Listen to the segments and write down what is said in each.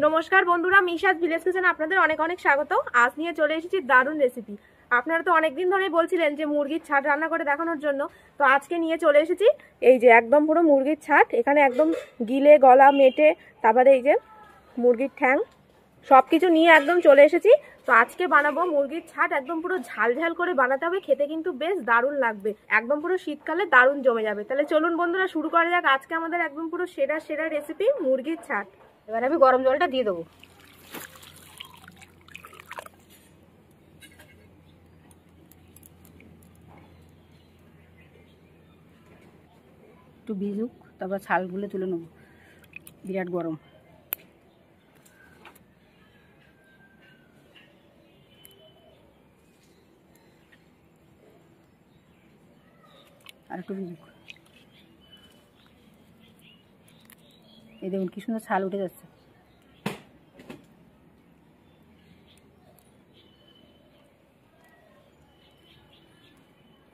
নমস্কার বন্ধুরা, মিশাজ ভিলেজ কিচেনে আপনাদের অনেক অনেক স্বাগত। আজ নিয়ে চলে এসেছি দারুণ রেসিপি। আপনারা তো অনেকদিন ধরেই বলছিলেন যে মুরগির ছাট রান্না করে দেখানোর জন্য, তো আজকে নিয়ে চলে এসেছি। এই যে একদম পুরো মুরগির ছাট, এখানে একদম গিলে গলা মেটে, তারপরে এই যে মুরগির ঠ্যাং সব কিছু নিয়ে একদম চলে এসেছি। তো আজকে বানাবো মুরগির ছাট, একদম পুরো ঝাল ঝাল করে বানাতে হবে, খেতে কিন্তু বেশ দারুণ লাগবে, একদম পুরো শীতকালে দারুণ জমে যাবে। তাহলে চলুন বন্ধুরা শুরু করা যাক আজকে আমাদের একদম পুরো সেরা সেরা রেসিপি মুরগির ছাট। এবার আমি গরম জলটা দিয়ে দেবো। একটু ভিজুক, তারপর ছালগুলো তুলে নেবো। বিরাট গরম। আর একটু ভিজুক। এই দেখুন কি সুন্দর ছাল উঠে যাচ্ছে।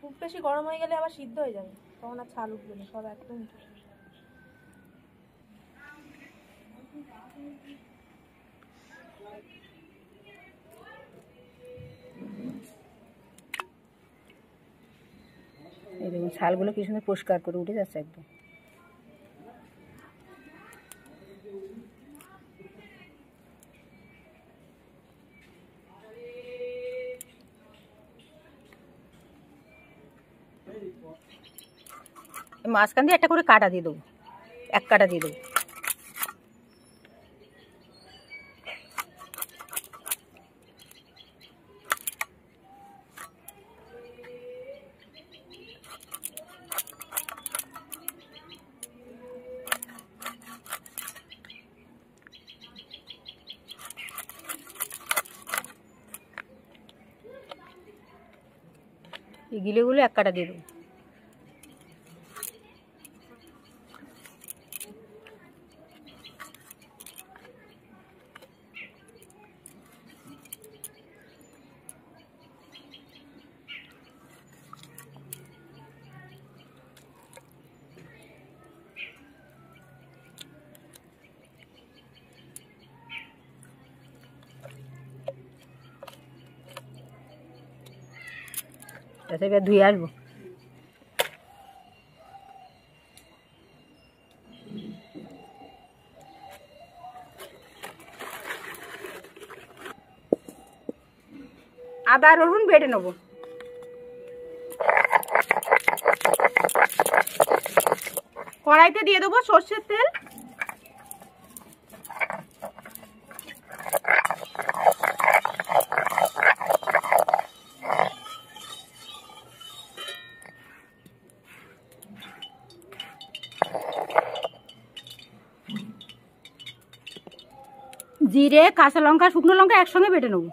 খুব বেশি গরম হয়ে গেলে আবার সিদ্ধ হয়ে যাবে, তখন আর ছাল উঠবে না, সব একদম। এই দেখুন ছালগুলো কি সুন্দর পরিষ্কার করে উঠে যাচ্ছে একদম। মাঝখান দিয়ে একটা করে কাটা দিয়ে দেবো, এক কাটা দিয়ে দেবো। এই গিলেগুলো এক কাটা দিয়ে দেবো। এবার ধুয়ে আসবো। আদা রসুন বেটে নেবো। কড়াইতে দিয়ে দেবো সর্ষের তেল, জিরে, কাঁচা লঙ্কা, শুকনো লঙ্কা একসঙ্গে বেটে নেবো।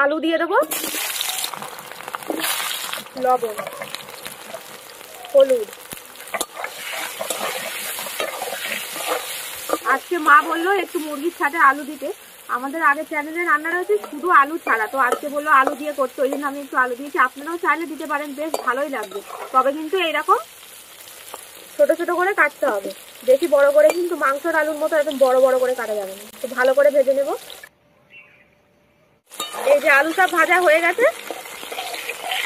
আলু দিয়ে দেবো, লবণ, হলুদ। আজকে মা বললো একটু মুরগির ছাটে আলু দিতে। আমাদের আগের চ্যানেলে রান্না রয়েছে শুধু আলু ছাড়া, তো আজকে বললো আলু দিয়ে করতে, ওই জন্য আমি একটু আলু দিয়েছি। আপনারাও চাইলে দিতে পারেন, বেশ ভালোই লাগবে। তবে কিন্তু এইরকম ছোট ছোট করে কাটতে হবে, বেশি বড় করে কিন্তু মাংসর আলুর মতো একদম বড় বড় করে কাটা যাবে না। তো ভালো করে ভেজে নেব। এই যে আলু সব ভাজা হয়ে গেছে,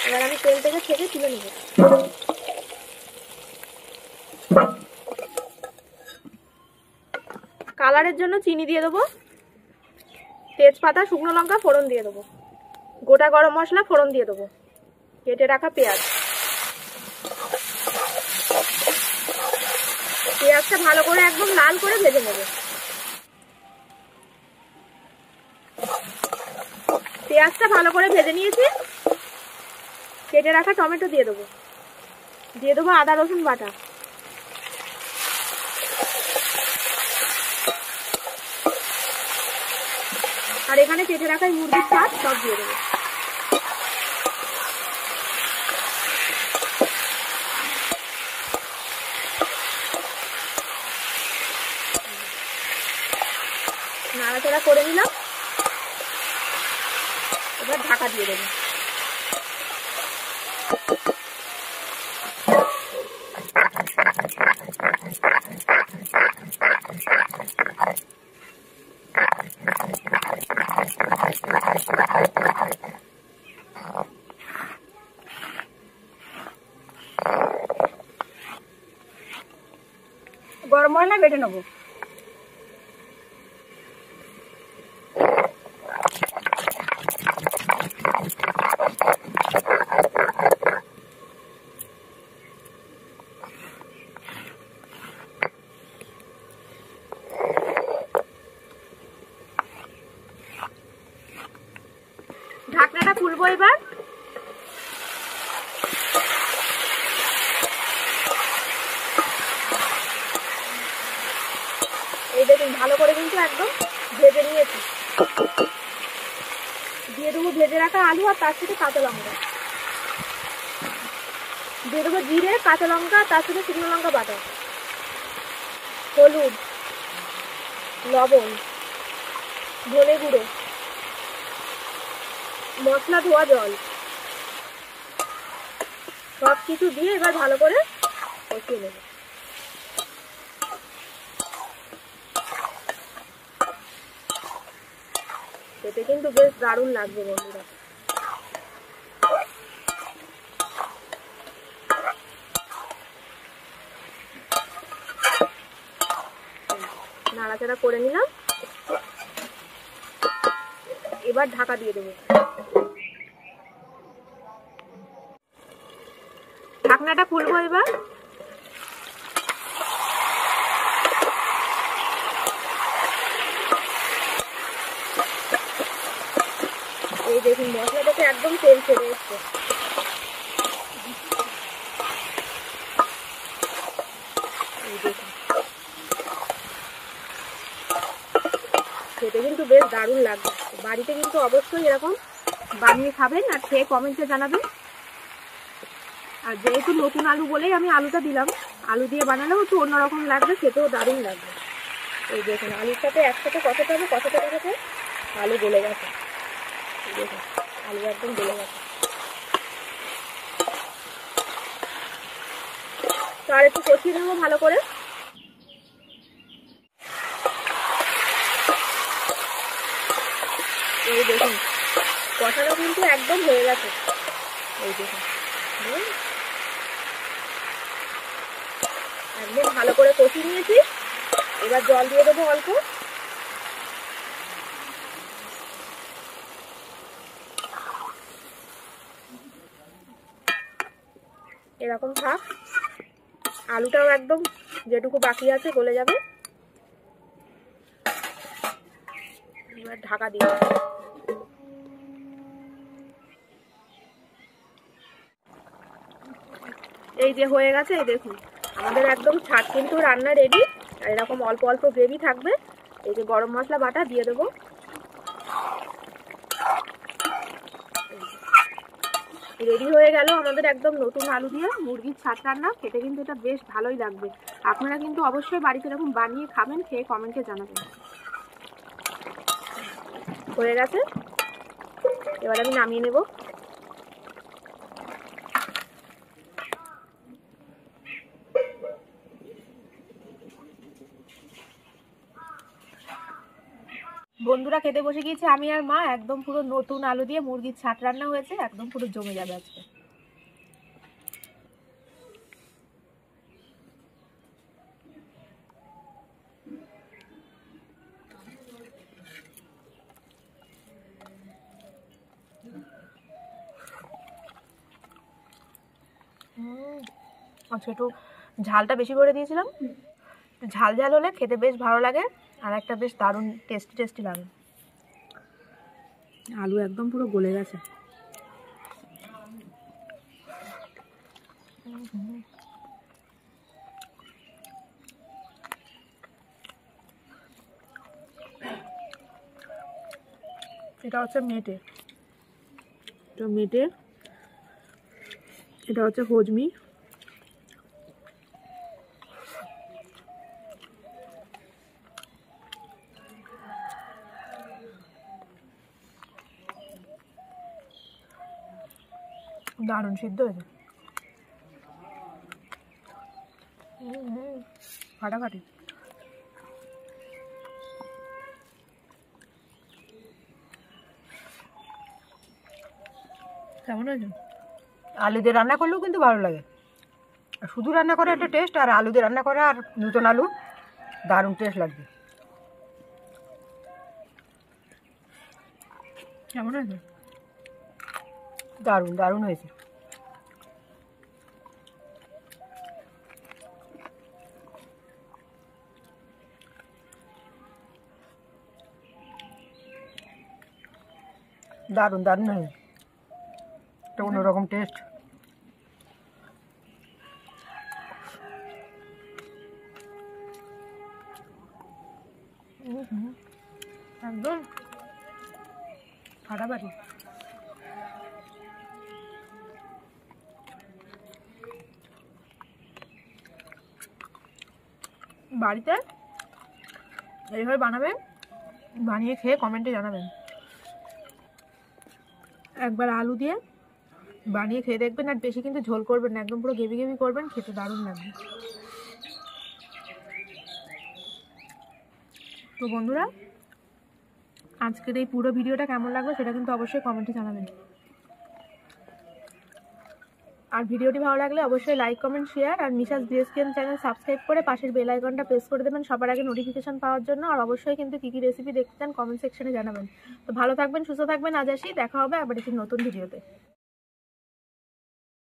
এবার আমি তেল থেকে ছেঁকে তুলে নেব। কালারের জন্য চিনি দিয়ে দেবো, তেজপাতা, শুকনো লঙ্কা ফোড়ন দিয়ে দেবো, গোটা গরম মশলা ফোড়ন দিয়ে দেবো, কেটে রাখা পেঁয়াজ। পেঁয়াজটা ভালো করে একদম লাল করে ভেজে নেব। পেঁয়াজটা ভালো করে ভেজে নিয়েছি, কেটে রাখা টমেটো দিয়ে দেবো, দিয়ে দেবো আদা রসুন বাটা, আর এখানে কেটে রাখা মুরগির ছাট সব দিয়ে দেবো। নাড়াচাড়া করে নিলাম। এবার ঢাকা দিয়ে দেবো। গরম মশলা বেটে নেবো। ঢাকনাটা খুলবো এবার। এই দেখুন ভালো করে কিন্তু একদম ভেজে নিয়েছি। দিয়ে দেবো ভেজে রাখা আলু আর তার সাথে কাঁচা লঙ্কা। দিয়ে দেবো জিরে, কাঁচা লঙ্কা, তার সাথে শুকনো লঙ্কা বাটা, হলুদ, লবণ, ধনে গুঁড়ো, মশলা ধোয়া জল, সব কিছু দিয়ে এবার ভালো করে কষিয়ে নেব। এতে কিন্তু বেশ দারুণ লাগবে বন্ধুরা। নাড়াচাড়া করে নিলাম, এবার ঢাকা দিয়ে দেবো। ঢাকনাটা খুলবো এবার। এই দেখুন মশলাটাতে একদম তেল ছেড়ে এসছে। খেতে কিন্তু বেশ দারুণ লাগবে। বাড়িতে কিন্তু অবশ্যই এরকম বানিয়ে খাবেন আর খেয়ে কমেন্টে জানাবেন। আর যেহেতু নতুন আলু বলেই আমি আলুটা দিলাম, আলু দিয়ে বানালেও একটু অন্যরকম লাগবে, খেতেও দারুণ লাগবে। এই দেখুন আলুর সাথে একসাথে কষাতে হবে, কষাতে কষাতে আলু গলে গেছে। দেখুন আলু একদম গলে গেছে। তো আর একটু কষিয়ে নেবো ভালো করে। এই দেখুন কষাটা কিন্তু একদম হয়ে গেছে। এই দেখুন একদম ভালো করে কষিয়ে নিয়েছি। এবার জল দিয়ে দেবো অল্প। এরকম থাক, আলুটাও একদম যেটুকু বাকি আছে গলে যাবে। এবার ঢাকা দিয়ে এই যে হয়ে গেছে। এই দেখুন আমাদের একদম ছাদ কিন্তু রান্না রেডি। আর এরকম অল্প অল্প গ্রেভি থাকবে। এই যে গরম মশলা বাটা দিয়ে দেবো। রেডি হয়ে গেল আমাদের একদম নতুন আলু দিয়ে মুরগির ছাদ রান্না। খেতে কিন্তু এটা বেশ ভালোই লাগবে। আপনারা কিন্তু অবশ্যই বাড়িতে এরকম বানিয়ে খাবেন, খেয়ে কমেন্টে জানাবেন। হয়ে গেছে, এবার আমি নামিয়ে নেব। বন্ধুরা খেতে বসে গিয়েছে আমি আর মা। একদম পুরো নতুন আলু দিয়ে মুরগির ছাদ রান্না হয়েছে, একদম পুরো জমে যাবে আজকে। আজকে একটু ঝালটা বেশি করে দিয়েছিলাম। ঝাল ঝাল হলে খেতে বেশ ভালো লাগে আর একটা বেশ দারুণ টেস্টি টেস্টি লাগে। আলু একদম পুরো গলে গেছে। এটা হচ্ছে মেটে, এটা মেটে, এটা হচ্ছে হজমি। দারুণ সিদ্ধ হয়েছে, ফাটাফাটি। কেমন হয়েছে? আলু দিয়ে রান্না করলেও কিন্তু ভালো লাগে, শুধু রান্না করে একটা টেস্ট, আর আলু দিয়ে রান্না করে আর নতুন আলু দারুণ টেস্ট লাগবে। কেমন হয়েছে? দারুণ দারুণ হয়েছে। দারুণ দারুণ হয়েছে, একটা অন্যরকম টেস্ট। একদম ফাটাফাটি। বাড়িতে এইভাবে বানাবেন, বানিয়ে খেয়ে কমেন্টে জানাবেন। একবার আলু দিয়ে বানিয়ে খেয়ে দেখবেন, আর বেশি কিন্তু ঝোল করবেন না, একদম পুরো গ্রেভি গ্রেভি করবেন, খেতে দারুণ লাগবে। তো বন্ধুরা, আজকের এই পুরো ভিডিওটা কেমন লাগলো সেটা কিন্তু অবশ্যই কমেন্টে জানাবেন। আর ভিডিওটি ভালো লাগলে অবশ্যই লাইক, কমেন্ট, শেয়ার, আর মিশাস ভিএসকেন চ্যানেল সাবস্ক্রাইব করে পাশের বেল আইকনটা প্রেস করে দেবেন সবার আগে নোটিফিকেশন পাওয়ার জন্য। আর অবশ্যই কিন্তু কী কী রেসিপি দেখতে চান কমেন্ট সেকশনে জানাবেন। তো ভালো থাকবেন, সুস্থ থাকবেন, আজ আসি, দেখা হবে আবার একটি নতুন ভিডিওতে।